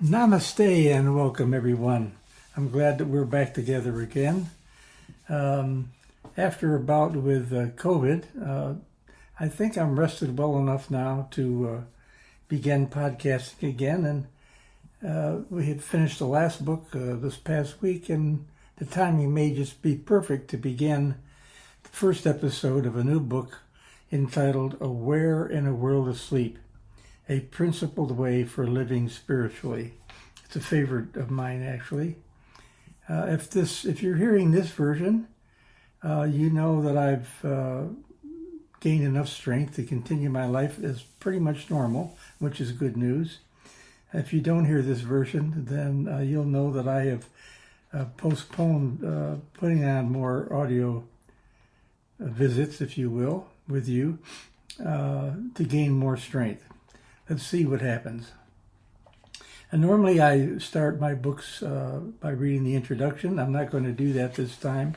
Namaste and welcome everyone. I'm glad that we're back together again. After a bout with COVID, I think I'm rested well enough now to begin podcasting again. And we had finished the last book this past week, and the timing may just be perfect to begin the first episode of a new book entitled Aware in a World Asleep, a Principled Way for Living Spiritually. It's a favorite of mine, actually. If you're hearing this version, you know that I've gained enough strength to continue my life as pretty much normal, which is good news. If you don't hear this version, then you'll know that I have postponed putting on more audio visits, if you will, with you to gain more strength. Let's see what happens. And normally I start my books by reading the introduction. I'm not going to do that this time.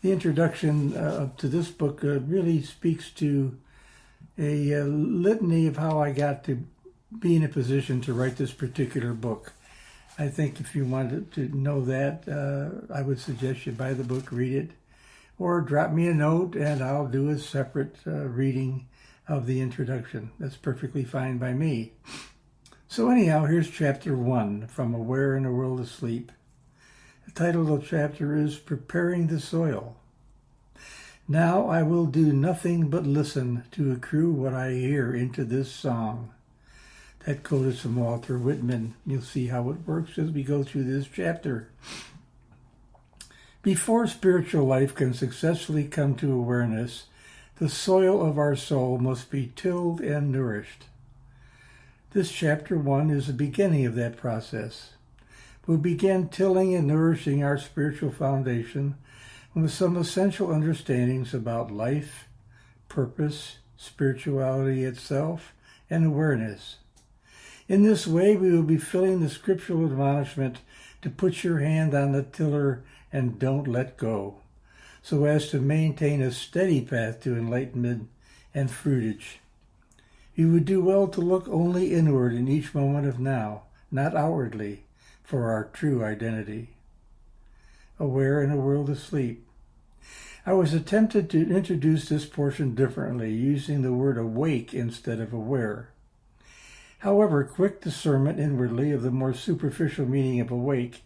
The introduction to this book really speaks to a litany of how I got to be in a position to write this particular book. I think if you wanted to know that, I would suggest you buy the book, read it, or drop me a note and I'll do a separate reading of the introduction. That's perfectly fine by me. So anyhow, here's chapter 1 from Aware in a World Asleep. The title of the chapter is Preparing the Soil. Now I will do nothing but listen to accrue what I hear into this song. That quote is from Walter Whitman. You'll see how it works as we go through this chapter. Before spiritual life can successfully come to awareness, the soil of our soul must be tilled and nourished. This chapter 1 is the beginning of that process. We'll begin tilling and nourishing our spiritual foundation with some essential understandings about life, purpose, spirituality itself, and awareness. In this way, we will be filling the scriptural admonishment to put your hand on the tiller and don't let go, so as to maintain a steady path to enlightenment and fruitage. You would do well to look only inward in each moment of now, not outwardly, for our true identity. Aware in a world asleep. I was attempted to introduce this portion differently, using the word awake instead of aware. However, quick discernment inwardly of the more superficial meaning of awake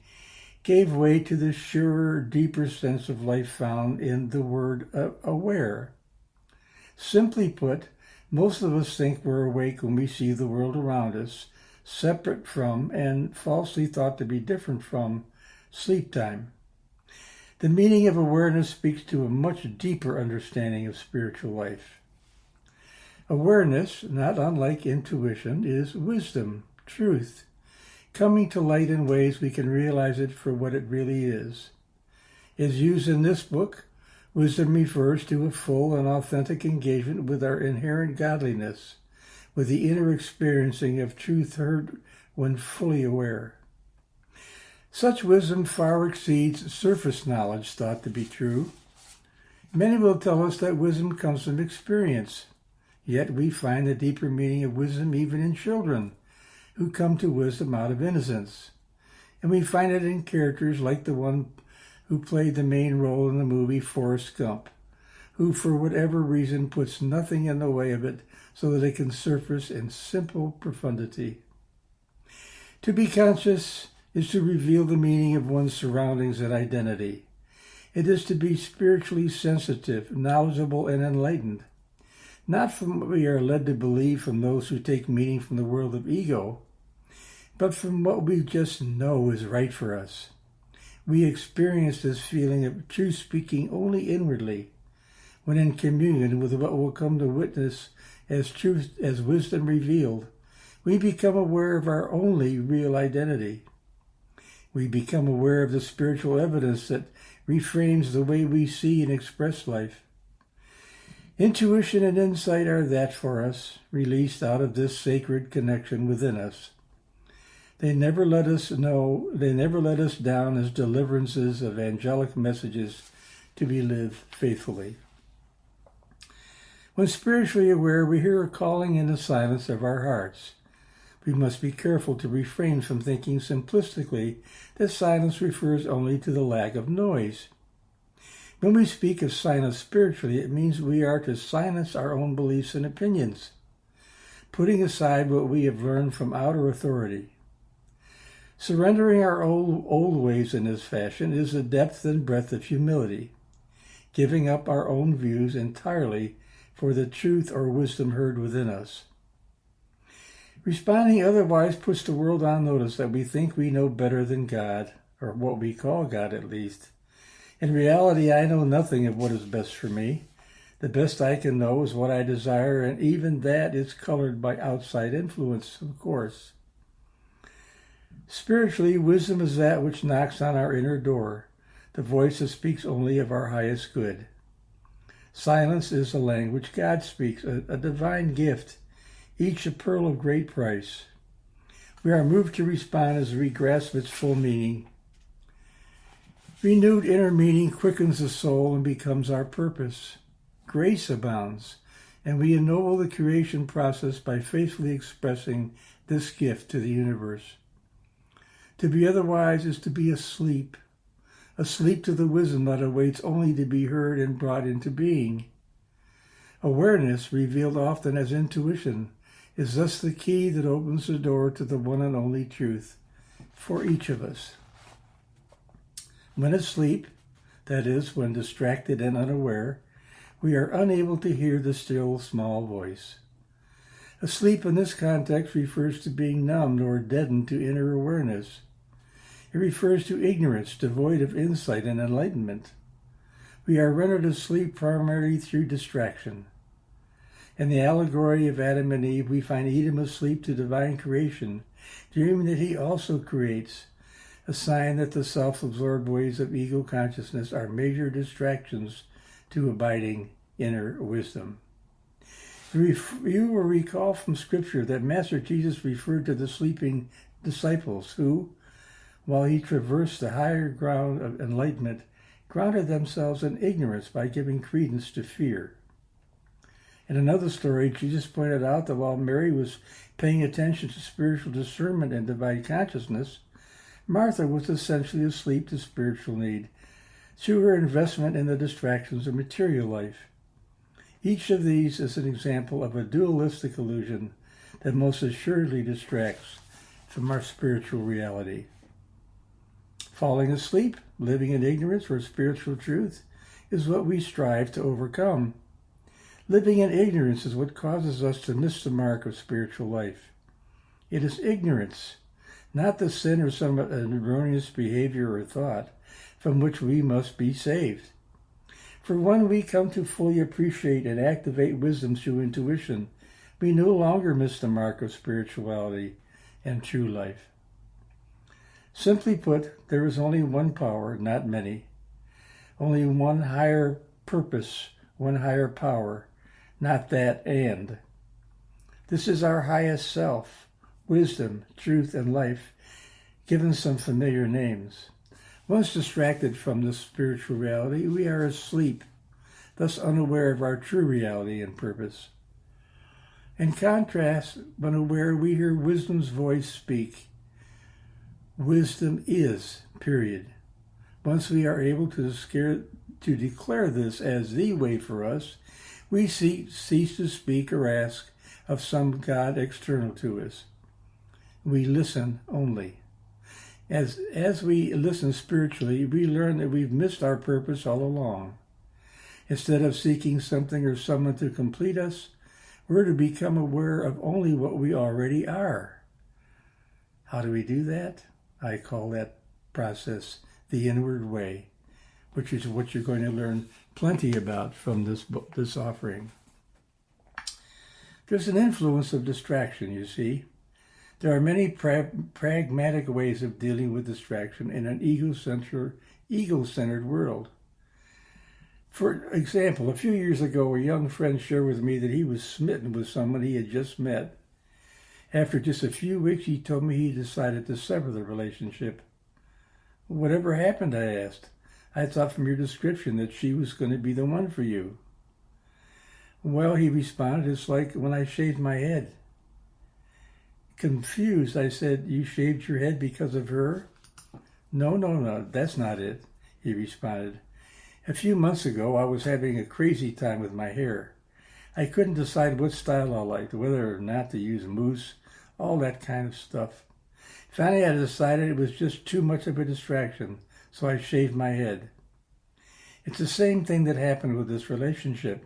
gave way to the surer, deeper sense of life found in the word aware. Simply put, most of us think we're awake when we see the world around us, separate from and falsely thought to be different from sleep time. The meaning of awareness speaks to a much deeper understanding of spiritual life. Awareness, not unlike intuition, is wisdom, truth, coming to light in ways we can realize it for what it really is. As used in this book, wisdom refers to a full and authentic engagement with our inherent godliness, with the inner experiencing of truth heard when fully aware. Such wisdom far exceeds surface knowledge thought to be true. Many will tell us that wisdom comes from experience, yet we find the deeper meaning of wisdom even in children, who come to wisdom out of innocence. And we find it in characters like the one who played the main role in the movie Forrest Gump, who for whatever reason puts nothing in the way of it so that it can surface in simple profundity. To be conscious is to reveal the meaning of one's surroundings and identity. It is to be spiritually sensitive, knowledgeable, and enlightened, not from what we are led to believe from those who take meaning from the world of ego, but from what we just know is right for us. We experience this feeling of truth speaking only inwardly, when in communion with what will come to witness as truth, as wisdom revealed. We become aware of our only real identity. We become aware of the spiritual evidence that reframes the way we see and express life. Intuition and insight are that for us, released out of this sacred connection within us. They never let us down as deliverances of angelic messages to be lived faithfully. When spiritually aware, we hear a calling in the silence of our hearts. We must be careful to refrain from thinking simplistically that silence refers only to the lack of noise. When we speak of silence spiritually, it means we are to silence our own beliefs and opinions, putting aside what we have learned from outer authority. Surrendering our old ways in this fashion is the depth and breadth of humility, giving up our own views entirely for the truth or wisdom heard within us. Responding otherwise puts the world on notice that we think we know better than God, or what we call God at least. In reality, I know nothing of what is best for me. The best I can know is what I desire, and even that is colored by outside influence, of course. Spiritually, wisdom is that which knocks on our inner door, the voice that speaks only of our highest good. Silence is the language God speaks, a divine gift, each a pearl of great price. We are moved to respond as we grasp its full meaning. Renewed inner meaning quickens the soul and becomes our purpose. Grace abounds, and we ennoble the creation process by faithfully expressing this gift to the universe. To be otherwise is to be asleep to the wisdom that awaits only to be heard and brought into being. Awareness, revealed often as intuition, is thus the key that opens the door to the one and only truth for each of us. When asleep, that is, when distracted and unaware, we are unable to hear the still, small voice. Asleep in this context refers to being numbed or deadened to inner awareness. It refers to ignorance, devoid of insight and enlightenment. We are rendered asleep primarily through distraction. In the allegory of Adam and Eve, we find Edom asleep to divine creation, dreaming that he also creates, a sign that the self-absorbed ways of ego consciousness are major distractions to abiding inner wisdom. You will recall from Scripture that Master Jesus referred to the sleeping disciples who, while he traversed the higher ground of enlightenment, grounded themselves in ignorance by giving credence to fear. In another story, Jesus pointed out that while Mary was paying attention to spiritual discernment and divine consciousness, Martha was essentially asleep to spiritual need through her investment in the distractions of material life. Each of these is an example of a dualistic illusion that most assuredly distracts from our spiritual reality. Falling asleep, living in ignorance for spiritual truth, is what we strive to overcome. Living in ignorance is what causes us to miss the mark of spiritual life. It is ignorance, not the sin or some erroneous behavior or thought, from which we must be saved. For when we come to fully appreciate and activate wisdom through intuition, we no longer miss the mark of spirituality and true life. Simply put, there is only one power, not many. Only one higher purpose, one higher power, not that and. This is our highest self, wisdom, truth, and life, given some familiar names. Once distracted from this spiritual reality, we are asleep, thus unaware of our true reality and purpose. In contrast, when aware, we hear wisdom's voice speak. Wisdom is, period. Once we are able to declare this as the way for us, we cease to speak or ask of some God external to us. We listen only. As we listen spiritually, we learn that we've missed our purpose all along. Instead of seeking something or someone to complete us, we're to become aware of only what we already are. How do we do that? I call that process the inward way, which is what you're going to learn plenty about from this offering. There's an influence of distraction, you see. There are many pragmatic ways of dealing with distraction in an ego-centered world. For example, a few years ago, a young friend shared with me that he was smitten with someone he had just met. After just a few weeks, he told me he decided to sever the relationship. Whatever happened, I asked. I thought from your description that she was going to be the one for you. Well, he responded, it's like when I shaved my head. Confused, I said, "You shaved your head because of her?" No, that's not it," he responded. "A few months ago, I was having a crazy time with my hair. I couldn't decide what style I liked, whether or not to use mousse, all that kind of stuff. Finally, I decided it was just too much of a distraction, so I shaved my head." It's the same thing that happened with this relationship.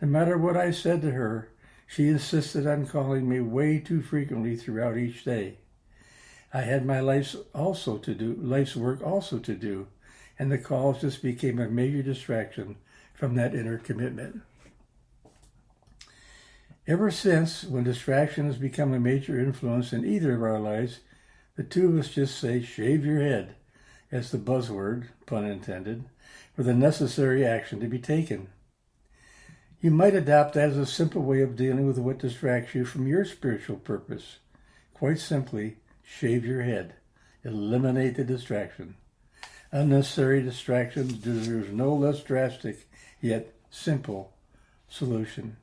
No matter what I said to her, she insisted on calling me way too frequently throughout each day. I had my life's work also to do, and the calls just became a major distraction from that inner commitment. Ever since, when distraction has become a major influence in either of our lives, the two of us just say, "shave your head," as the buzzword, pun intended, for the necessary action to be taken. You might adopt that as a simple way of dealing with what distracts you from your spiritual purpose. Quite simply, shave your head. Eliminate the distraction. Unnecessary distractions deserve no less drastic, yet simple, solution.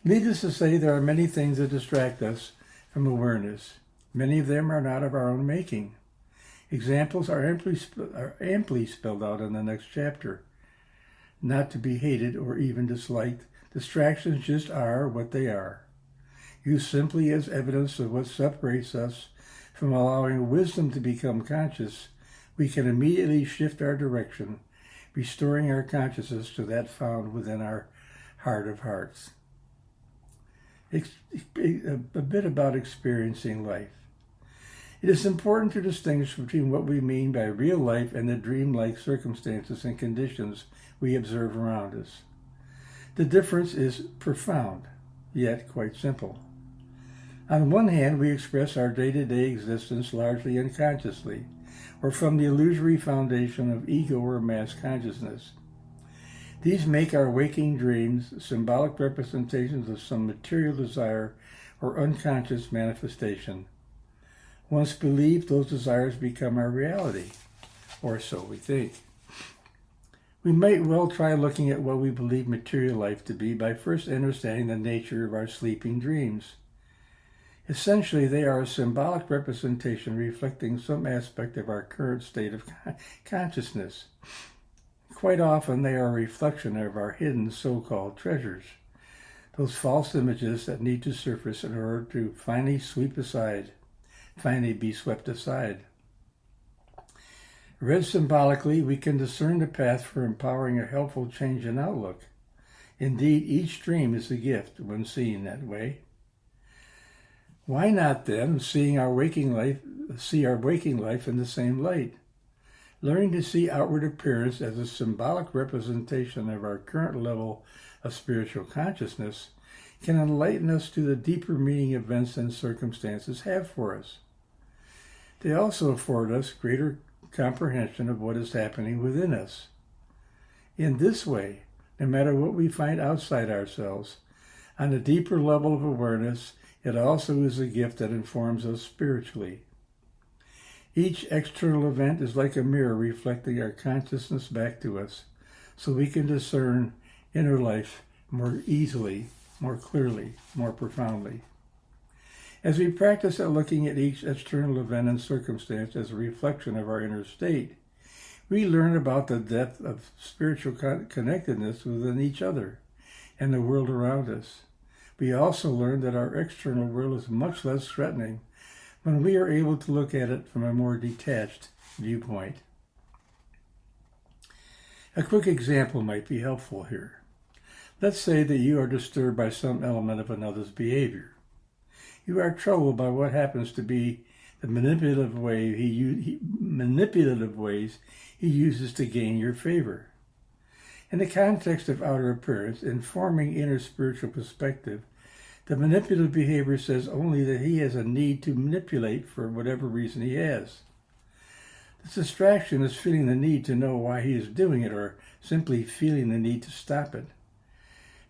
Needless to say, there are many things that distract us from awareness. Many of them are not of our own making. Examples are amply spelled out in the next chapter. Not to be hated or even disliked, distractions just are what they are. Used simply as evidence of what separates us from allowing wisdom to become conscious, we can immediately shift our direction, restoring our consciousness to that found within our heart of hearts. A bit about experiencing life. It is important to distinguish between what we mean by real life and the dream-like circumstances and conditions we observe around us. The difference is profound, yet quite simple. On one hand, we express our day-to-day existence largely unconsciously, or from the illusory foundation of ego or mass consciousness. These make our waking dreams symbolic representations of some material desire or unconscious manifestation. Once believed, those desires become our reality, or so we think. We might well try looking at what we believe material life to be by first understanding the nature of our sleeping dreams. Essentially, they are a symbolic representation reflecting some aspect of our current state of consciousness. Quite often, they are a reflection of our hidden so-called treasures, those false images that need to surface in order to finally be swept aside. Read symbolically, we can discern the path for empowering a helpful change in outlook. Indeed, each dream is a gift when seen that way. Why not then see our waking life in the same light? Learning to see outward appearance as a symbolic representation of our current level of spiritual consciousness can enlighten us to the deeper meaning events and circumstances have for us. They also afford us greater comprehension of what is happening within us. In this way, no matter what we find outside ourselves, on a deeper level of awareness, it also is a gift that informs us spiritually. Each external event is like a mirror reflecting our consciousness back to us, so we can discern inner life more easily, more clearly, more profoundly. As we practice at looking at each external event and circumstance as a reflection of our inner state, we learn about the depth of spiritual connectedness within each other and the world around us. We also learn that our external world is much less threatening when we are able to look at it from a more detached viewpoint. A quick example might be helpful here. Let's say that you are disturbed by some element of another's behavior. You are troubled by what happens to be the manipulative ways he uses to gain your favor. In the context of outer appearance, informing inner spiritual perspective, the manipulative behavior says only that he has a need to manipulate for whatever reason he has. This distraction is feeling the need to know why he is doing it, or simply feeling the need to stop it.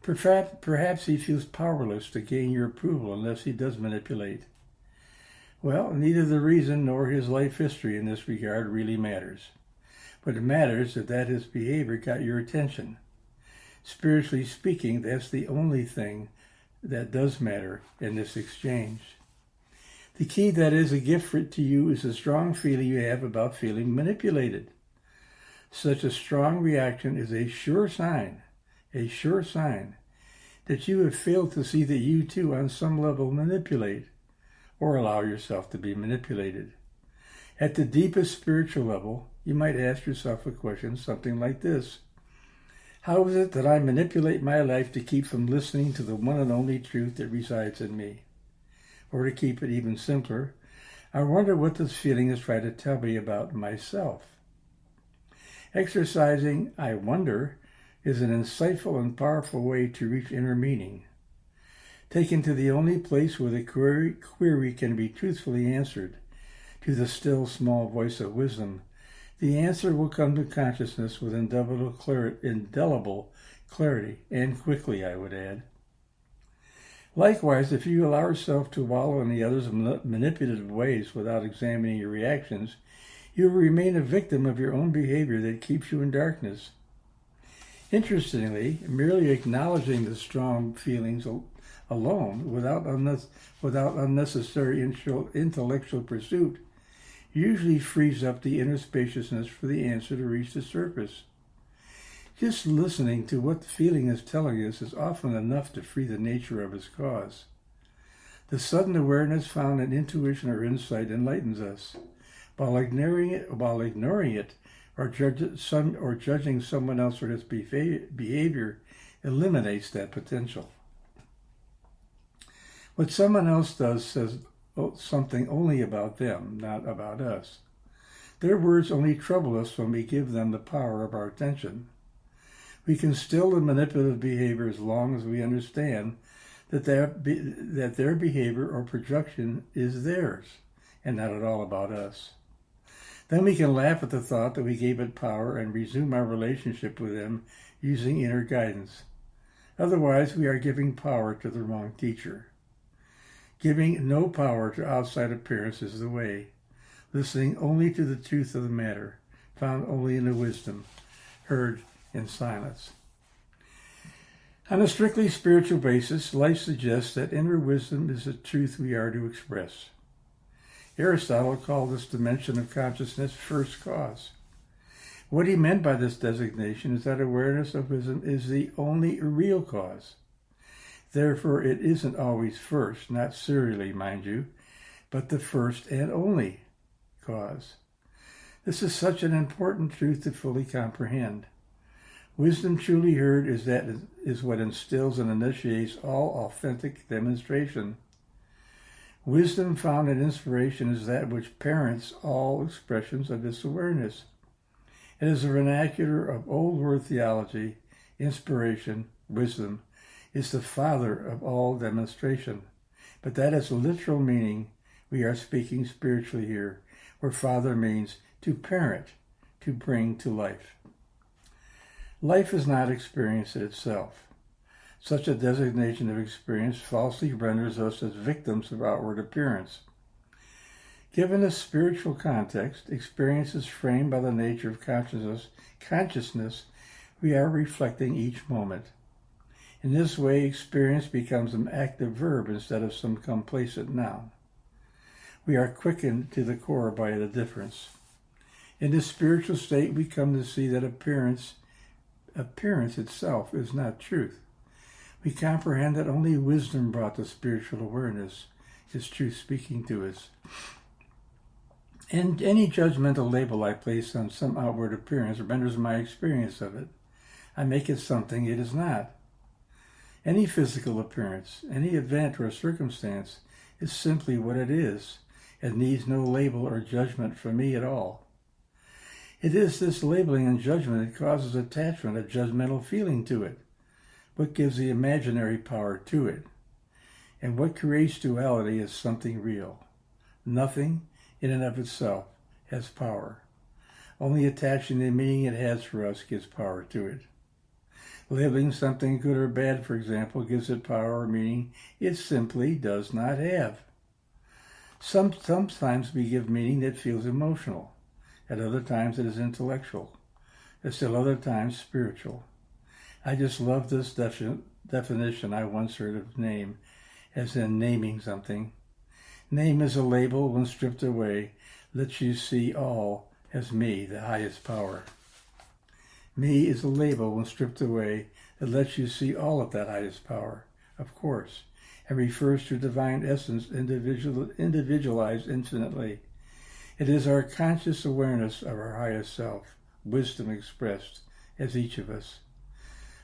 Perhaps he feels powerless to gain your approval unless he does manipulate. Well, neither the reason nor his life history in this regard really matters. But it matters that his behavior got your attention. Spiritually speaking, that's the only thing that does matter in this exchange. The key that is a gift to you is the strong feeling you have about feeling manipulated. Such a strong reaction is a sure sign that you have failed to see that you too on some level manipulate or allow yourself to be manipulated. At the deepest spiritual level, you might ask yourself a question something like this: how is it that I manipulate my life to keep from listening to the one and only truth that resides in me? Or to keep it even simpler, I wonder what this feeling is trying to tell me about myself. Exercising "I wonder" is an insightful and powerful way to reach inner meaning. Taken to the only place where the query can be truthfully answered, to the still small voice of wisdom, the answer will come to consciousness with indelible clarity, and quickly, I would add. Likewise, if you allow yourself to wallow in the other's manipulative ways without examining your reactions, you will remain a victim of your own behavior that keeps you in darkness. Interestingly, merely acknowledging the strong feelings alone, without unnecessary intellectual pursuit, usually frees up the inner spaciousness for the answer to reach the surface. Just listening to what the feeling is telling us is often enough to free the nature of its cause. The sudden awareness found in intuition or insight enlightens us, while ignoring it or judging someone else for his behavior eliminates that potential. What someone else does says something only about them, not about us. Their words only trouble us when we give them the power of our attention. We can still the manipulative behavior as long as we understand that their behavior or projection is theirs and not at all about us. Then we can laugh at the thought that we gave it power and resume our relationship with them using inner guidance. Otherwise, we are giving power to the wrong teacher. Giving no power to outside appearance is the way. Listening only to the truth of the matter, found only in the wisdom, heard in silence. On a strictly spiritual basis, life suggests that inner wisdom is the truth we are to express. Aristotle called this dimension of consciousness first cause. What he meant by this designation is that awareness of wisdom is the only real cause. Therefore, it isn't always first, not serially, mind you, but the first and only cause. This is such an important truth to fully comprehend. Wisdom truly heard is what instills and initiates all authentic demonstration. Wisdom found in inspiration is that which parents all expressions of this awareness. It is a vernacular of old world theology. Inspiration, wisdom, is the father of all demonstration. But that is literal meaning. We are speaking spiritually here, where father means to parent, to bring to life. Life is not experience itself. Such a designation of experience falsely renders us as victims of outward appearance. Given a spiritual context, experience is framed by the nature of consciousness we are reflecting each moment. In this way, experience becomes an active verb instead of some complacent noun. We are quickened to the core by the difference. In this spiritual state, we come to see that appearance itself is not truth. We comprehend that only wisdom brought the spiritual awareness, is truth speaking to us. And any judgmental label I place on some outward appearance renders my experience of it. I make it something it is not. Any physical appearance, any event or circumstance is simply what it is, and needs no label or judgment from me at all. It is this labeling and judgment that causes attachment, a judgmental feeling to it. What gives the imaginary power to it? And what creates duality is something real. Nothing in and of itself has power. Only attaching the meaning it has for us gives power to it. Labeling something good or bad, for example, gives it power or meaning it simply does not have. Sometimes we give meaning that feels emotional. At other times it is intellectual. At still other times spiritual. I just love this definition I once heard of name, as in naming something. Name is a label when stripped away, lets you see all as me, the highest power. Me is a label when stripped away that lets you see all of that highest power, of course, and refers to divine essence individualized infinitely. It is our conscious awareness of our highest self, wisdom expressed as each of us.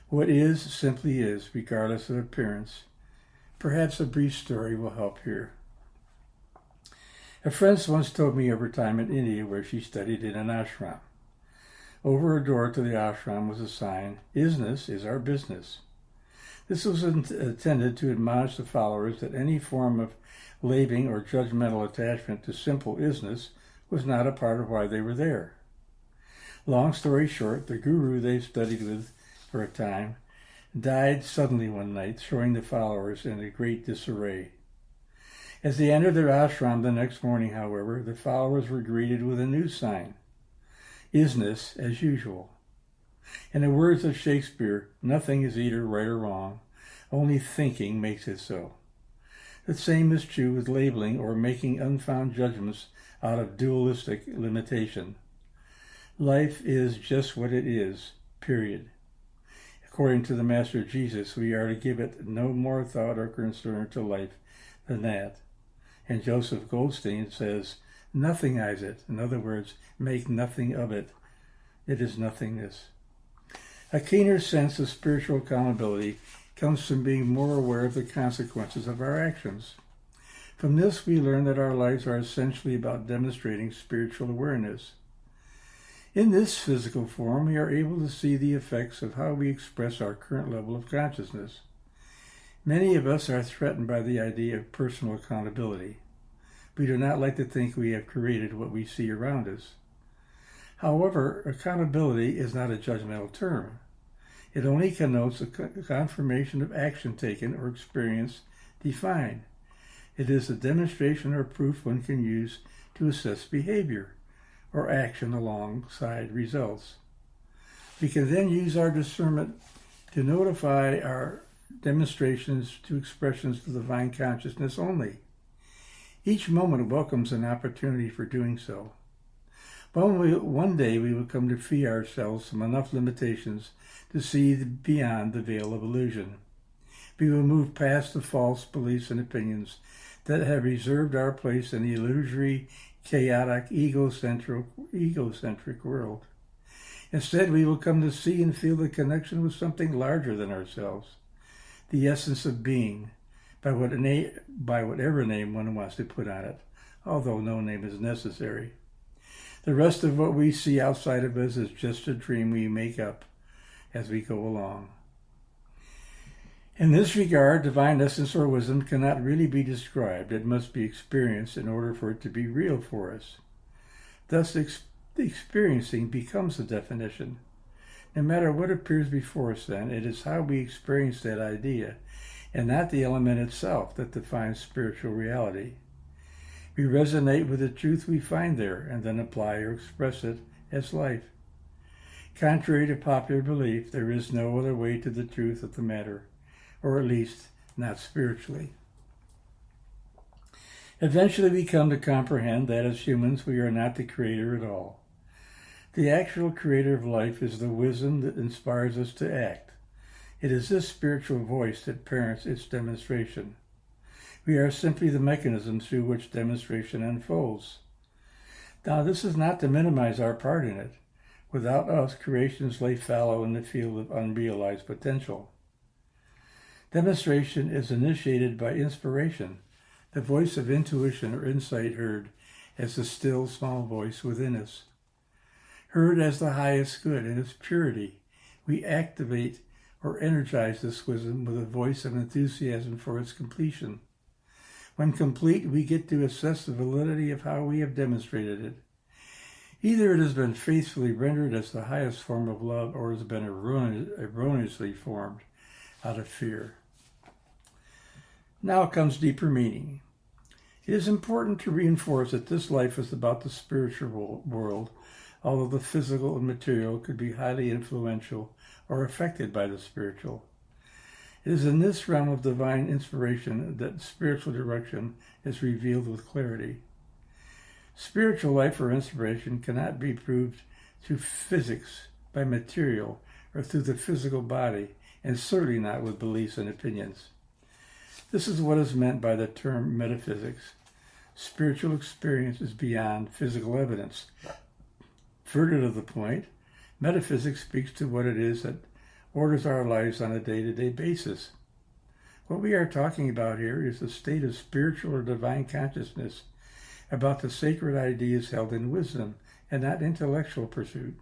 What is simply is, regardless of appearance. Perhaps a brief story will help here. A friend once told me of her time in India where she studied in an ashram. Over a door to the ashram was a sign, "Isness is our business." This was intended to admonish the followers that any form of labeling or judgmental attachment to simple isness was not a part of why they were there. Long story short, the guru they studied with for a time died suddenly one night, throwing the followers in a great disarray. As they entered their ashram the next morning, however, the followers were greeted with a new sign, "Isness as usual." In the words of Shakespeare, nothing is either right or wrong, only thinking makes it so. The same is true with labeling or making unfound judgments out of dualistic limitation. Life is just what it is, period. According to the Master Jesus, we are to give it no more thought or concern to life than that. And Joseph Goldstein says, "Nothingize it." In other words, make nothing of it. It is nothingness. A keener sense of spiritual accountability comes from being more aware of the consequences of our actions. From this, we learn that our lives are essentially about demonstrating spiritual awareness. In this physical form, we are able to see the effects of how we express our current level of consciousness. Many of us are threatened by the idea of personal accountability. We do not like to think we have created what we see around us. However, accountability is not a judgmental term. It only connotes a confirmation of action taken or experience defined. It is a demonstration or proof one can use to assess behavior or action alongside results. We can then use our discernment to notify our demonstrations to expressions of divine consciousness only. Each moment welcomes an opportunity for doing so. One day we will come to free ourselves from enough limitations to see beyond the veil of illusion. We will move past the false beliefs and opinions that have reserved our place in the illusory, chaotic, egocentric world. Instead, we will come to see and feel the connection with something larger than ourselves, the essence of being, by whatever name one wants to put on it, although no name is necessary. The rest of what we see outside of us is just a dream we make up as we go along. In this regard, divine essence or wisdom cannot really be described. It must be experienced in order for it to be real for us. Thus, experiencing becomes the definition. No matter what appears before us, then, it is how we experience that idea, and not the element itself, that defines spiritual reality. We resonate with the truth we find there, and then apply or express it as life. Contrary to popular belief, there is no other way to the truth of the matter, or at least not spiritually. Eventually we come to comprehend that as humans we are not the creator at all. The actual creator of life is the wisdom that inspires us to act. It is this spiritual voice that parents its demonstration. We are simply the mechanism through which demonstration unfolds. Now, this is not to minimize our part in it. Without us, creations lay fallow in the field of unrealized potential. Demonstration is initiated by inspiration, the voice of intuition or insight heard as the still, small voice within us. Heard as the highest good in its purity, we activate or energize this wisdom with a voice of enthusiasm for its completion. When complete, we get to assess the validity of how we have demonstrated it. Either it has been faithfully rendered as the highest form of love, or has been erroneously formed out of fear. Now comes deeper meaning. It is important to reinforce that this life is about the spiritual world, although the physical and material could be highly influential or affected by the spiritual. It is in this realm of divine inspiration that spiritual direction is revealed with clarity. Spiritual life or inspiration cannot be proved through physics, by material, or through the physical body, and certainly not with beliefs and opinions. This is what is meant by the term metaphysics. Spiritual experience is beyond physical evidence. Further to the point, metaphysics speaks to what it is that orders our lives on a day-to-day basis. What we are talking about here is the state of spiritual or divine consciousness about the sacred ideas held in wisdom and not intellectual pursuit.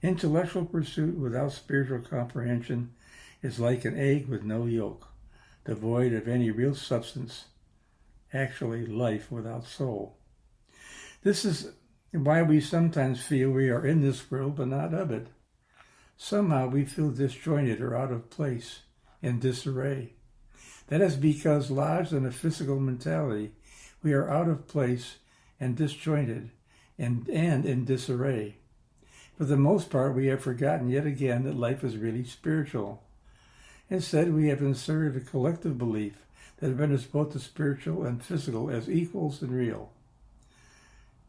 Intellectual pursuit without spiritual comprehension is like an egg with no yolk, devoid of any real substance, actually life without soul. This is why we sometimes feel we are in this world but not of it. Somehow we feel disjointed or out of place, in disarray. That is because lodged in a physical mentality, we are out of place and disjointed and in disarray. For the most part, we have forgotten yet again that life is really spiritual. Instead, we have inserted a collective belief that renders both the spiritual and physical as equals and real.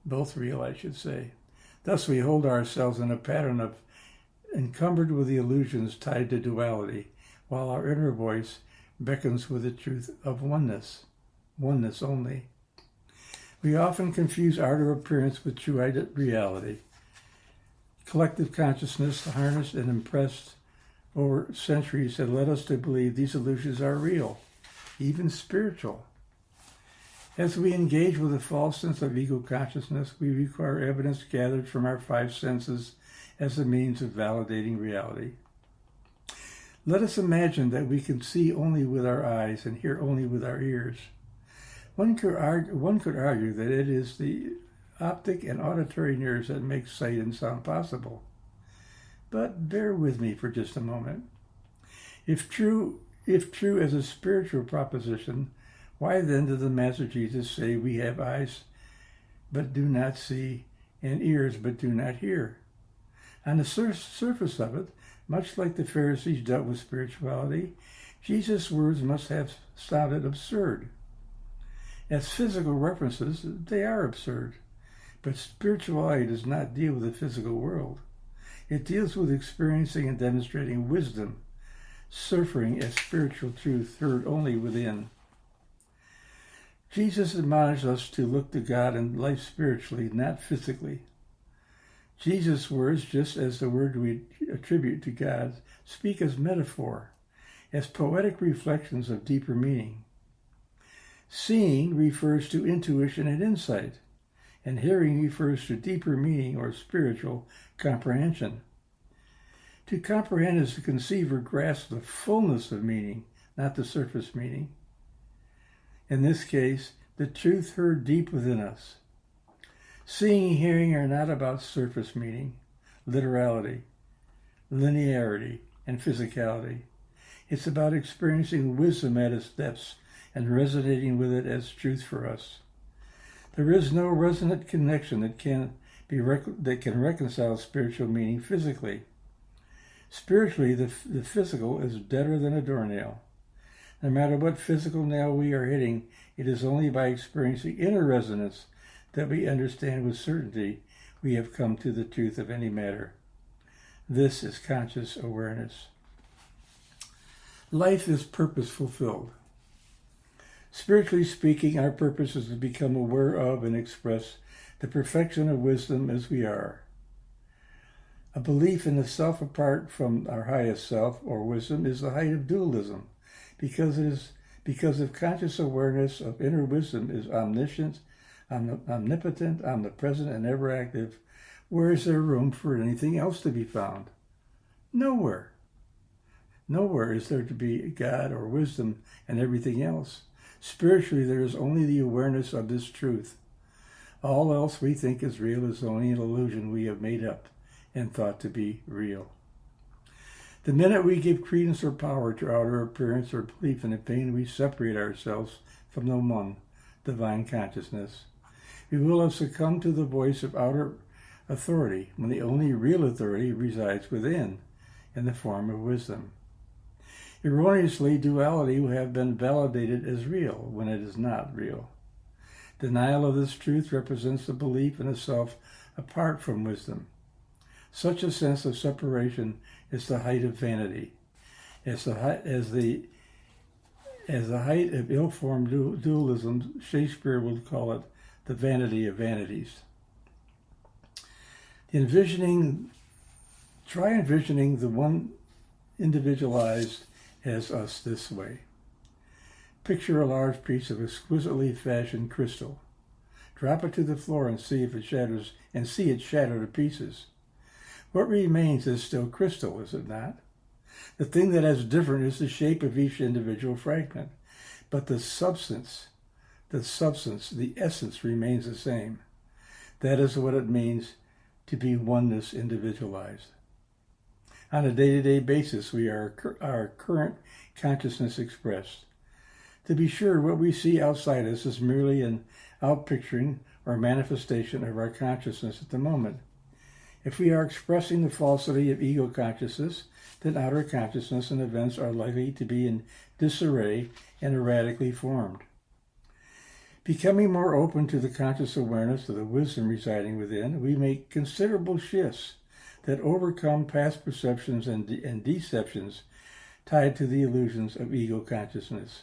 Both real, I should say. Thus, we hold ourselves in a pattern of encumbered with the illusions tied to duality, while our inner voice beckons with the truth of oneness only. We often confuse outer appearance with true reality. Collective consciousness, harnessed and impressed over centuries, had led us to believe these illusions are real, even spiritual. As we engage with a false sense of ego consciousness, we require evidence gathered from our five senses as a means of validating reality. Let us imagine that we can see only with our eyes and hear only with our ears. One could argue that it is the optic and auditory nerves that make sight and sound possible. But bear with me for just a moment. If true as a spiritual proposition, why then did the Master Jesus say we have eyes but do not see and ears but do not hear? On the surface of it, much like the Pharisees dealt with spirituality, Jesus' words must have sounded absurd. As physical references, they are absurd. But spirituality does not deal with the physical world. It deals with experiencing and demonstrating wisdom, suffering as spiritual truth heard only within. Jesus admonished us to look to God and life spiritually, not physically. Jesus' words, just as the word we attribute to God, speak as metaphor, as poetic reflections of deeper meaning. Seeing refers to intuition and insight, and hearing refers to deeper meaning or spiritual comprehension. To comprehend is to conceive or grasp the fullness of meaning, not the surface meaning. In this case, the truth heard deep within us. Seeing and hearing are not about surface meaning, literality, linearity, and physicality. It's about experiencing wisdom at its depths and resonating with it as truth for us. There is no resonant connection that can reconcile spiritual meaning physically. Spiritually, the physical is deader than a doornail. No matter what physical nail we are hitting, it is only by experiencing inner resonance that we understand with certainty we have come to the truth of any matter. This is conscious awareness. Life is purpose fulfilled. Spiritually speaking, our purpose is to become aware of and express the perfection of wisdom as we are. A belief in the self apart from our highest self or wisdom is the height of dualism, because of conscious awareness of inner wisdom is omniscient, omnipotent, omnipresent, and ever active. Where is there room for anything else to be found? Nowhere. Nowhere is there to be God or wisdom and everything else. Spiritually, there is only the awareness of this truth. All else we think is real is only an illusion we have made up and thought to be real. The minute we give credence or power to outer appearance or belief in the pain, we separate ourselves from the one, divine consciousness. We will have succumbed to the voice of outer authority when the only real authority resides within, in the form of wisdom. Erroneously, duality will have been validated as real when it is not real. Denial of this truth represents a belief in a self apart from wisdom. Such a sense of separation is the height of vanity. As the height of ill-formed dualism, Shakespeare would call it the vanity of vanities. Try envisioning the one individualized as us this way. Picture a large piece of exquisitely fashioned crystal. Drop it to the floor and see it shatter to pieces. What remains is still crystal, is it not? The thing that is different is the shape of each individual fragment, but the essence remains the same. That is what it means to be oneness individualized. On a day-to-day basis, we are our current consciousness expressed. To be sure, what we see outside us is merely an outpicturing or manifestation of our consciousness at the moment. If we are expressing the falsity of ego consciousness, then outer consciousness and events are likely to be in disarray and erratically formed. Becoming more open to the conscious awareness of the wisdom residing within, we make considerable shifts that overcome past perceptions and deceptions tied to the illusions of ego consciousness.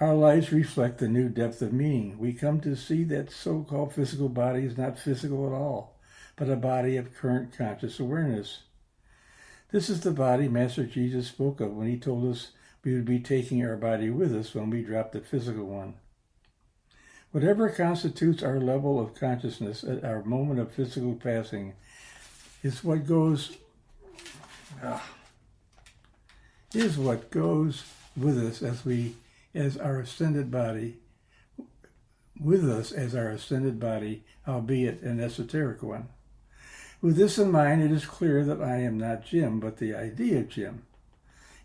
Our lives reflect the new depth of meaning. We come to see that so-called physical body is not physical at all, but a body of current conscious awareness. This is the body Master Jesus spoke of when he told us we would be taking our body with us when we drop the physical one. Whatever constitutes our level of consciousness at our moment of physical passing is what goes with us as our ascended body, albeit an esoteric one. With this in mind, it is clear that I am not Jim, but the idea of Jim.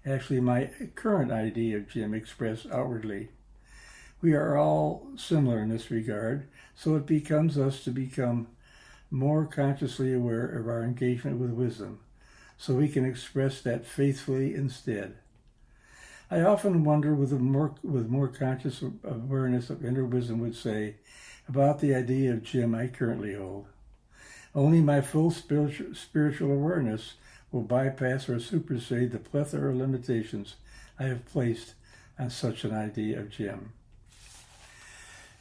Actually, my current idea of Jim expressed outwardly. We are all similar in this regard, so it becomes us to become more consciously aware of our engagement with wisdom, so we can express that faithfully instead. I often wonder with more conscious awareness of inner wisdom would say about the idea of Jim I currently hold. Only my full spiritual awareness will bypass or supersede the plethora of limitations I have placed on such an idea of Jim.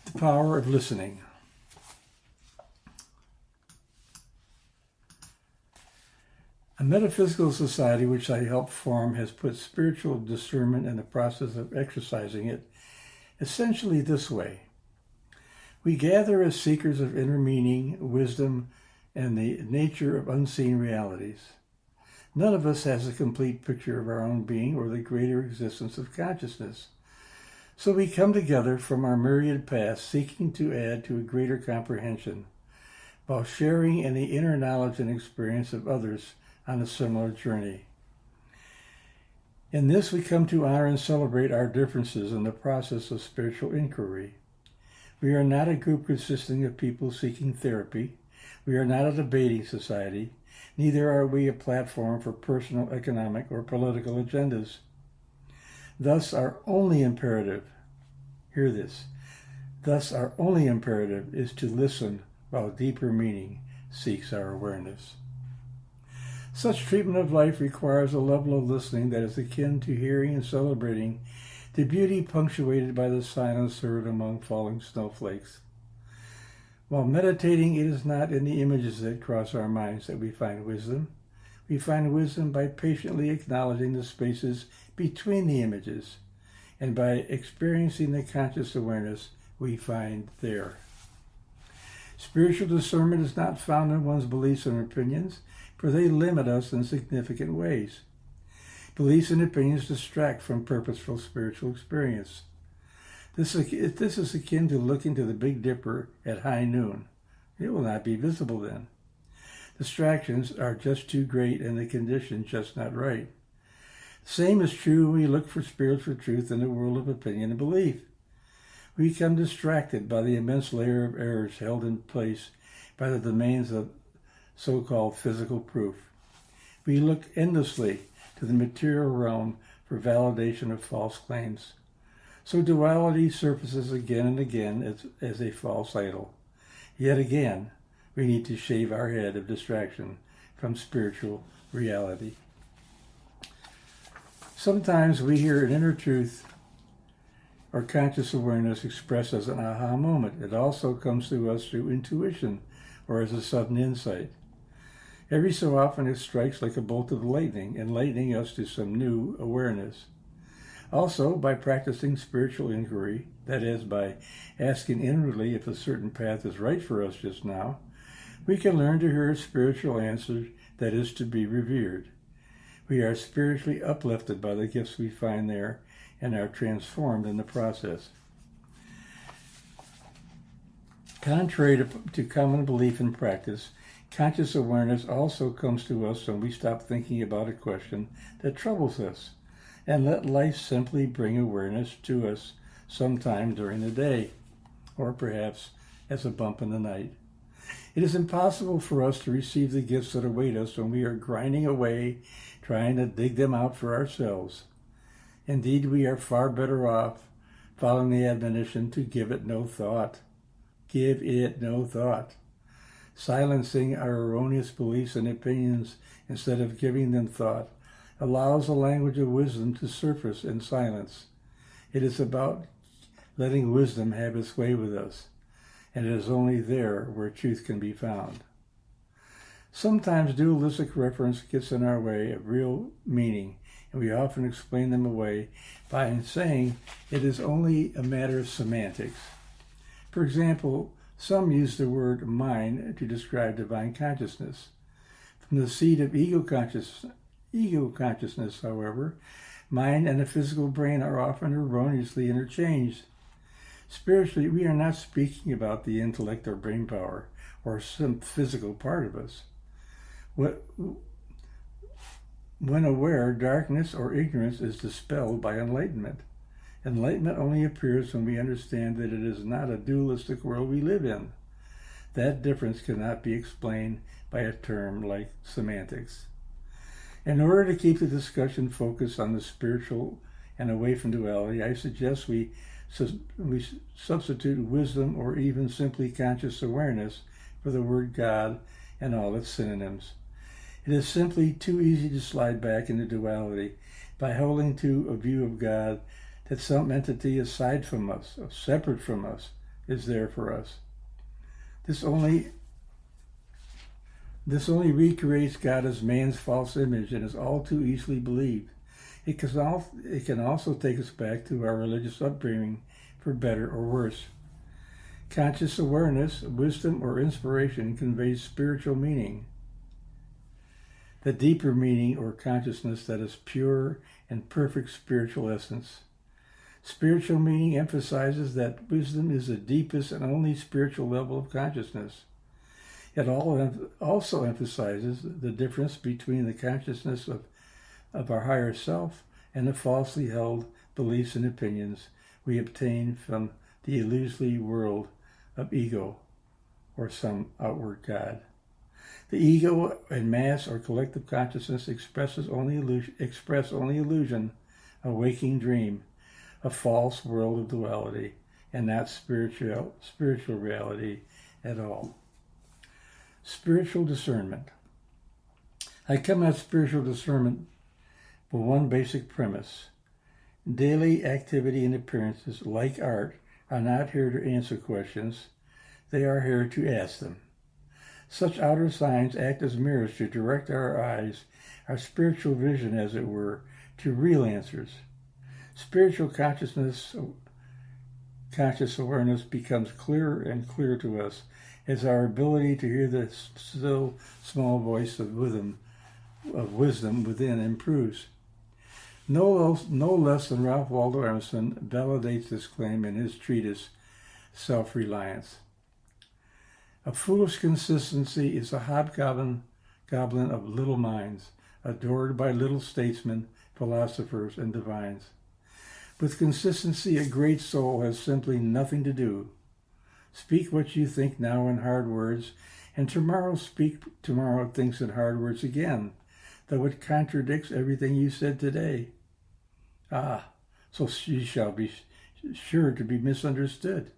The power of listening. A metaphysical society which I helped form has put spiritual discernment in the process of exercising it essentially this way. We gather as seekers of inner meaning, wisdom, and the nature of unseen realities. None of us has a complete picture of our own being or the greater existence of consciousness. So we come together from our myriad paths, seeking to add to a greater comprehension, while sharing in the inner knowledge and experience of others on a similar journey. In this, we come to honor and celebrate our differences in the process of spiritual inquiry. We are not a group consisting of people seeking therapy. We are not a debating society. Neither are we a platform for personal, economic, or political agendas. Thus, our only imperative, hear this, thus our only imperative is to listen while deeper meaning seeks our awareness. Such treatment of life requires a level of listening that is akin to hearing and celebrating the beauty punctuated by the silence heard among falling snowflakes. While meditating, it is not in the images that cross our minds that we find wisdom. We find wisdom by patiently acknowledging the spaces between the images, and by experiencing the conscious awareness we find there. Spiritual discernment is not found in one's beliefs and opinions, for they limit us in significant ways. Beliefs and opinions distract from purposeful spiritual experience. This is akin to looking to the Big Dipper at high noon. It will not be visible then. Distractions are just too great and the condition just not right. The same is true when we look for spiritual truth in the world of opinion and belief. We become distracted by the immense layer of errors held in place by the domains of so-called physical proof. We look endlessly to the material realm for validation of false claims. So duality surfaces again and again as a false idol. Yet again, we need to shave our head of distraction from spiritual reality. Sometimes we hear an inner truth or conscious awareness expressed as an aha moment. It also comes to us through intuition or as a sudden insight. Every so often it strikes like a bolt of lightning, enlightening us to some new awareness. Also, by practicing spiritual inquiry, that is, by asking inwardly if a certain path is right for us just now, we can learn to hear a spiritual answer that is to be revered. We are spiritually uplifted by the gifts we find there and are transformed in the process. Contrary to common belief and practice, conscious awareness also comes to us when we stop thinking about a question that troubles us and let life simply bring awareness to us sometime during the day, or perhaps as a bump in the night. It is impossible for us to receive the gifts that await us when we are grinding away, trying to dig them out for ourselves. Indeed, we are far better off following the admonition to give it no thought. Give it no thought. Silencing our erroneous beliefs and opinions instead of giving them thought allows a language of wisdom to surface in silence. It is about letting wisdom have its way with us, and it is only there where truth can be found. Sometimes dualistic reference gets in our way of real meaning, and we often explain them away by saying it is only a matter of semantics. For example, some use the word mind to describe divine consciousness. From the seed of ego consciousness, however, mind and the physical brain are often erroneously interchanged. Spiritually, we are not speaking about the intellect or brain power or some physical part of us. When aware, darkness or ignorance is dispelled by enlightenment. Enlightenment only appears when we understand that it is not a dualistic world we live in. That difference cannot be explained by a term like semantics. In order to keep the discussion focused on the spiritual and away from duality, I suggest we substitute wisdom or even simply conscious awareness for the word God and all its synonyms. It is simply too easy to slide back into duality by holding to a view of God that some entity aside from us, separate from us, is there for us. This only recreates God as man's false image and is all too easily believed. It can also take us back to our religious upbringing, for better or worse. Conscious awareness, wisdom, or inspiration conveys spiritual meaning. The deeper meaning or consciousness that is pure and perfect spiritual essence. Spiritual meaning emphasizes that wisdom is the deepest and only spiritual level of consciousness. It also emphasizes the difference between the consciousness of our higher self and the falsely held beliefs and opinions we obtain from the illusory world of ego or some outward God. The ego and mass or collective consciousness express only illusion, a waking dream, a false world of duality, and not spiritual reality at all. Spiritual discernment. I come at spiritual discernment with one basic premise. Daily activity and appearances, like art, are not here to answer questions. They are here to ask them. Such outer signs act as mirrors to direct our eyes, our spiritual vision, as it were, to real answers. Spiritual conscious awareness becomes clearer and clearer to us as our ability to hear the still small voice of wisdom within improves. No less than Ralph Waldo Emerson validates this claim in his treatise, Self-Reliance. A foolish consistency is a hobgoblin of little minds, adored by little statesmen, philosophers, and divines. With consistency, a great soul has simply nothing to do. Speak what you think now in hard words, and tomorrow thinks in hard words again. though it contradicts everything you said today. Ah, so she shall be sure to be misunderstood.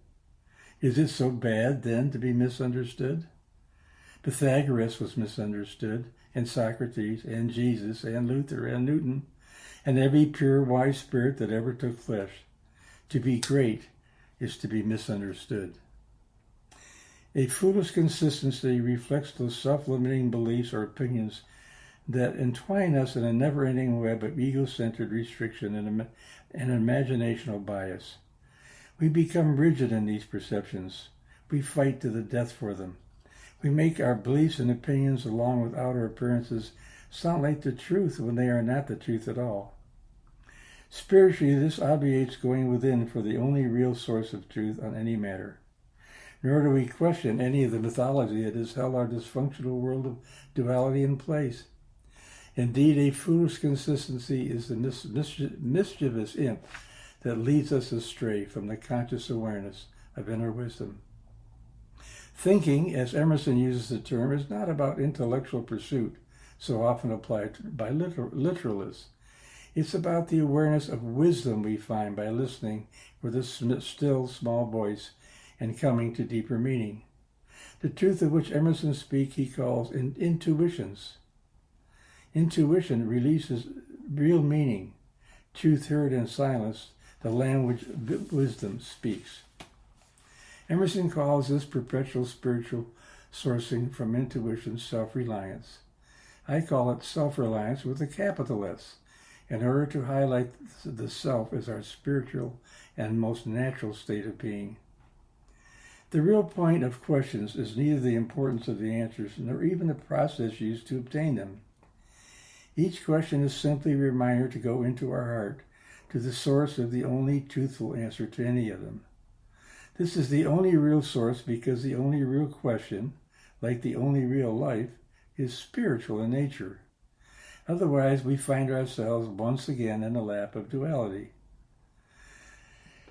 Is it so bad, then, to be misunderstood? Pythagoras was misunderstood, and Socrates, and Jesus, and Luther, and Newton, and every pure, wise spirit that ever took flesh. To be great is to be misunderstood. A foolish consistency reflects those self-limiting beliefs or opinions that entwine us in a never-ending web of ego-centered restriction and imaginational bias. We become rigid in these perceptions. We fight to the death for them. We make our beliefs and opinions along with outer appearances sound like the truth when they are not the truth at all. Spiritually, this obviates going within for the only real source of truth on any matter. Nor do we question any of the mythology that has held our dysfunctional world of duality in place. Indeed, a foolish consistency is the mischievous imp that leads us astray from the conscious awareness of inner wisdom. Thinking, as Emerson uses the term, is not about intellectual pursuit, so often applied by literalists. It's about the awareness of wisdom we find by listening for the still, small voice and coming to deeper meaning. The truth of which Emerson speaks he calls intuitions. Intuition releases real meaning. Truth heard in silence, the language wisdom speaks. Emerson calls this perpetual spiritual sourcing from intuition self-reliance. I call it self-reliance with a capital S, in order to highlight the self as our spiritual and most natural state of being. The real point of questions is neither the importance of the answers nor even the process used to obtain them. Each question is simply a reminder to go into our heart, to the source of the only truthful answer to any of them. This is the only real source because the only real question, like the only real life, is spiritual in nature. Otherwise, we find ourselves once again in the lap of duality.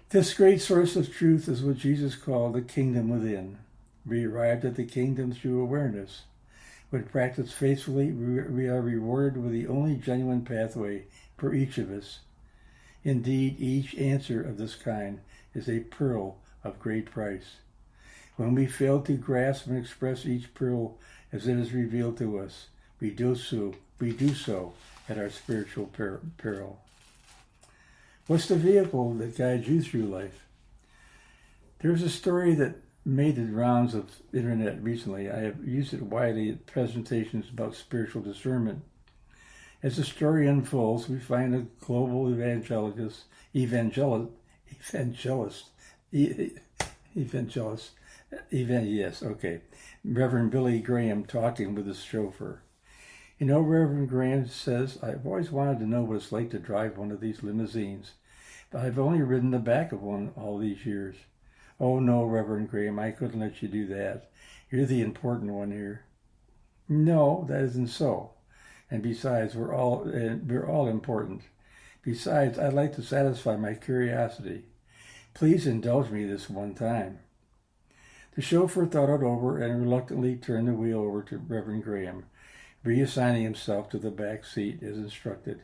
This great source of truth is what Jesus called the kingdom within. We arrived at the kingdom through awareness. When practiced faithfully, we are rewarded with the only genuine pathway for each of us. Indeed, each answer of this kind is a pearl of great price. When we fail to grasp and express each pearl as it is revealed to us, we do so at our spiritual peril. What's the vehicle that guides you through life? There's a story that made the rounds of the internet recently. I have used it widely at presentations about spiritual discernment. As the story unfolds, we find a global evangelist, Reverend Billy Graham talking with his chauffeur. You know, Reverend Graham says, I've always wanted to know what it's like to drive one of these limousines, but I've only ridden the back of one all these years. Oh no, Reverend Graham, I couldn't let you do that. You're the important one here. No, that isn't so. And besides, we're all important. Besides, I'd like to satisfy my curiosity. Please indulge me this one time. The chauffeur thought it over and reluctantly turned the wheel over to Reverend Graham, reassigning himself to the back seat as instructed.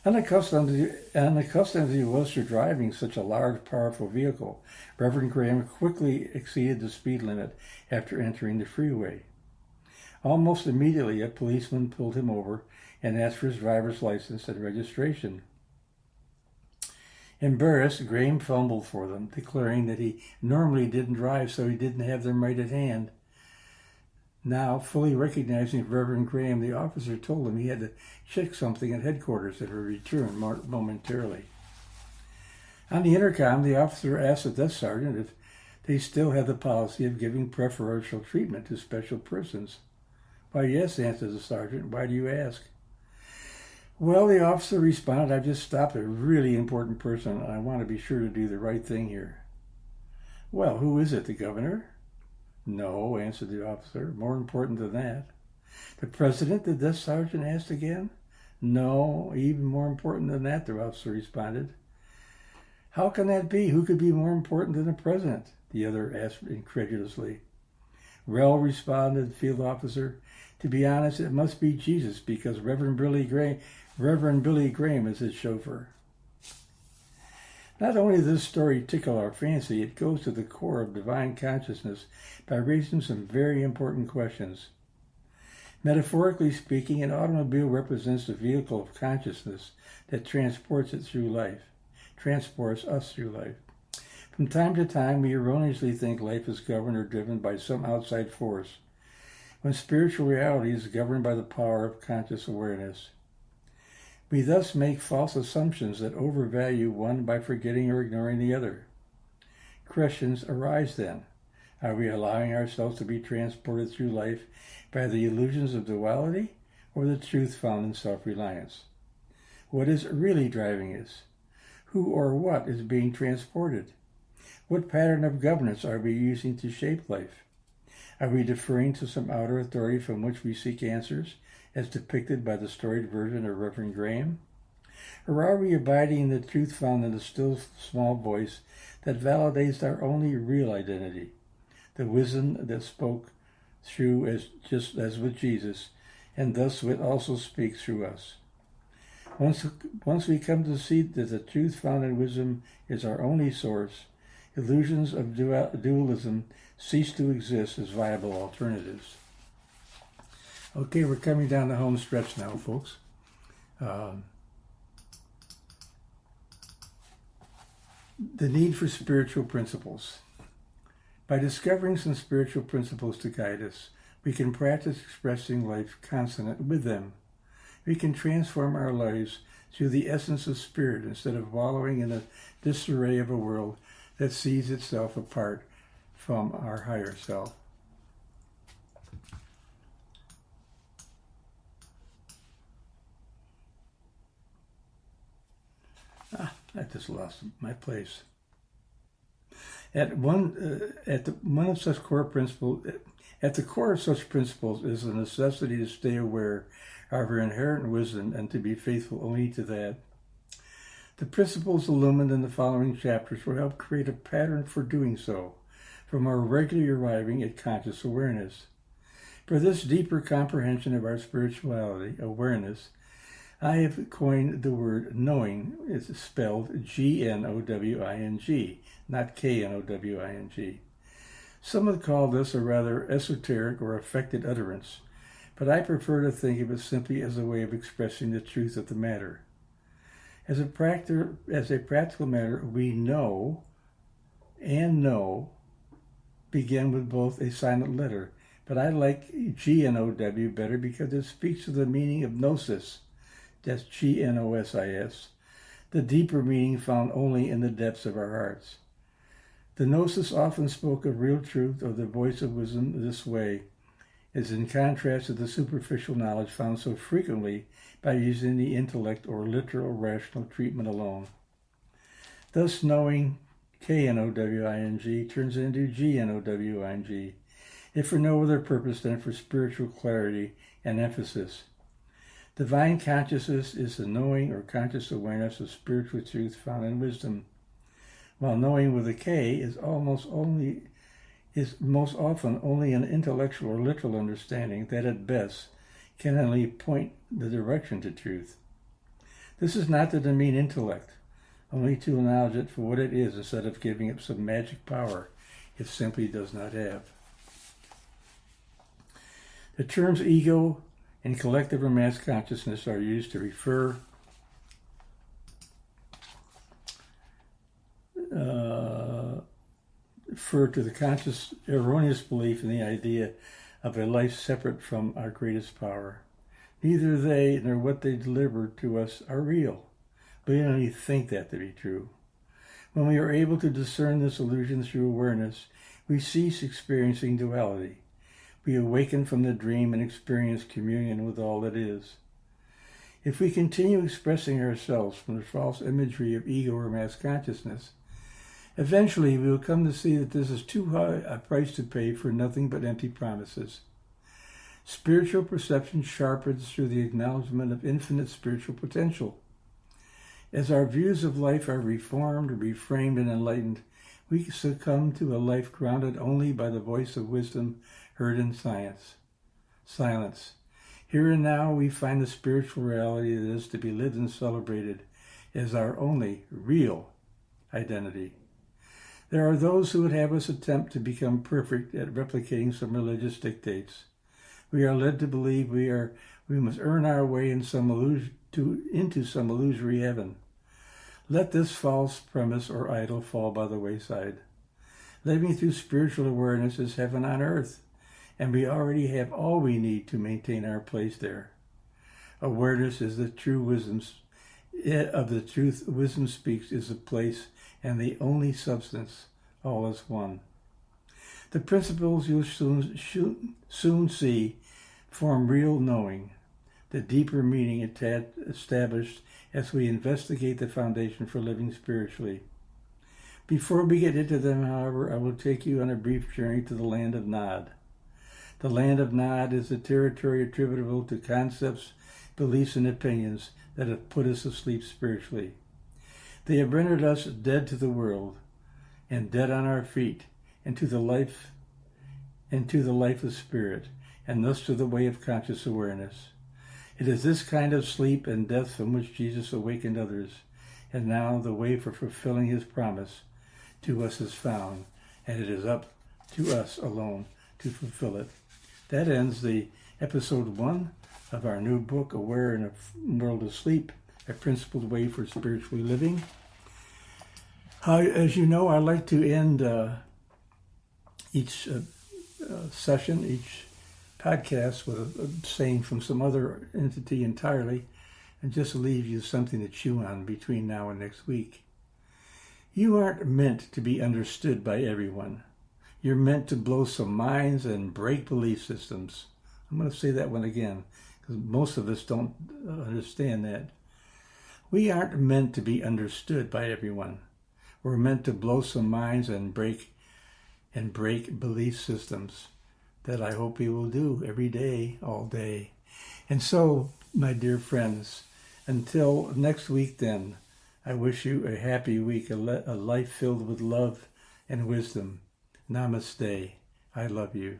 Unaccustomed as he was to driving such a large, powerful vehicle, Reverend Graham quickly exceeded the speed limit after entering the freeway. Almost immediately, a policeman pulled him over and asked for his driver's license and registration. Embarrassed, Graham fumbled for them, declaring that he normally didn't drive, so he didn't have them right at hand. Now, fully recognizing Reverend Graham, the officer told him he had to check something at headquarters and would return momentarily. On the intercom, the officer asked the desk sergeant if they still had the policy of giving preferential treatment to special persons. Why, yes, answered the sergeant. Why do you ask? Well, the officer responded, I've just stopped a really important person, and I want to be sure to do the right thing here. Well, who is it, the governor? No, answered the officer. More important than that. The president, the desk sergeant asked again. No, even more important than that, the officer responded. How can that be? Who could be more important than the president? The other asked incredulously. Well, responded the field officer. To be honest, it must be Jesus, because Reverend Billy Graham is his chauffeur. Not only does this story tickle our fancy, it goes to the core of divine consciousness by raising some very important questions. Metaphorically speaking, an automobile represents the vehicle of consciousness that transports us through life. From time to time, we erroneously think life is governed or driven by some outside force, when spiritual reality is governed by the power of conscious awareness. We thus make false assumptions that overvalue one by forgetting or ignoring the other. Questions arise then. Are we allowing ourselves to be transported through life by the illusions of duality, or the truth found in self-reliance? What is really driving us? Who or what is being transported? What pattern of governance are we using to shape life? Are we deferring to some outer authority from which we seek answers, as depicted by the storied version of Reverend Graham? Or are we abiding in the truth found in the still small voice that validates our only real identity, the wisdom that spoke through just as with Jesus, and thus it also speaks through us? Once we come to see that the truth found in wisdom is our only source, illusions of dualism cease to exist as viable alternatives. Okay, we're coming down the home stretch now, folks. The need for spiritual principles. By discovering some spiritual principles to guide us, we can practice expressing life consonant with them. We can transform our lives through the essence of spirit instead of wallowing in a disarray of a world that sees itself apart from our higher self. I just lost my place. At the core of such principles is the necessity to stay aware of our inherent wisdom and to be faithful only to that. The principles illumined in the following chapters will help create a pattern for doing so, from our regularly arriving at conscious awareness. For this deeper comprehension of our spirituality, awareness, I have coined the word knowing. It's spelled G-N-O-W-I-N-G, not K-N-O-W-I-N-G. Some would call this a rather esoteric or affected utterance, but I prefer to think of it simply as a way of expressing the truth of the matter. As a practical matter, we know and know begin with both a silent letter, but I like G-N-O-W better because it speaks to the meaning of gnosis. That's G-N-O-S-I-S, the deeper meaning found only in the depths of our hearts. The gnosis often spoke of real truth or the voice of wisdom this way, is in contrast to the superficial knowledge found so frequently by using the intellect or literal rational treatment alone. Thus, knowing, K-N-O-W-I-N-G, turns into G-N-O-W-I-N-G, if for no other purpose than for spiritual clarity and emphasis. Divine consciousness is the knowing or conscious awareness of spiritual truth found in wisdom, while knowing with a K is most often only an intellectual or literal understanding that at best can only point the direction to truth. This is not to demean intellect, only to acknowledge it for what it is instead of giving it some magic power it simply does not have. The terms ego and collective or mass consciousness are used to refer to the conscious erroneous belief in the idea of a life separate from our greatest power. Neither they nor what they deliver to us are real. We only think that to be true. When we are able to discern this illusion through awareness, we cease experiencing duality. We awaken from the dream and experience communion with all that is. If we continue expressing ourselves from the false imagery of ego or mass consciousness, eventually we will come to see that this is too high a price to pay for nothing but empty promises. Spiritual perception sharpens through the acknowledgement of infinite spiritual potential. As our views of life are reformed, reframed, and enlightened, we succumb to a life grounded only by the voice of wisdom heard in silence. Here and now we find the spiritual reality that is to be lived and celebrated as our only real identity. There are those who would have us attempt to become perfect at replicating some religious dictates. We are led to believe we must earn our way into some illusory heaven. Let this false premise or idol fall by the wayside. Living through spiritual awareness is heaven on earth, and we already have all we need to maintain our place there. Awareness is the true wisdom of the truth. Wisdom speaks is the place and the only substance. All is one. The principles you'll soon see form real knowing, the deeper meaning established as we investigate the foundation for living spiritually. Before we get into them, however, I will take you on a brief journey to the land of Nod. The land of Nod is the territory attributable to concepts, beliefs, and opinions that have put us asleep spiritually. They have rendered us dead to the world and dead on our feet, and to the life of spirit, and thus to the way of conscious awareness. It is this kind of sleep and death from which Jesus awakened others, and now the way for fulfilling his promise to us is found, and it is up to us alone to fulfill it. That ends the episode 1 of our new book, Aware in a World of Sleep, A Principled Way for Spiritually Living. As you know, I like to end each session, each podcast with a saying from some other entity entirely, and just leave you something to chew on between now and next week. You aren't meant to be understood by everyone. You're meant to blow some minds and break belief systems. I'm going to say that one again, because most of us don't understand that. We aren't meant to be understood by everyone. We're meant to blow some minds and break belief systems. That I hope we will do every day, all day. And so, my dear friends, until next week then, I wish you a happy week, a life filled with love and wisdom. Namaste. I love you.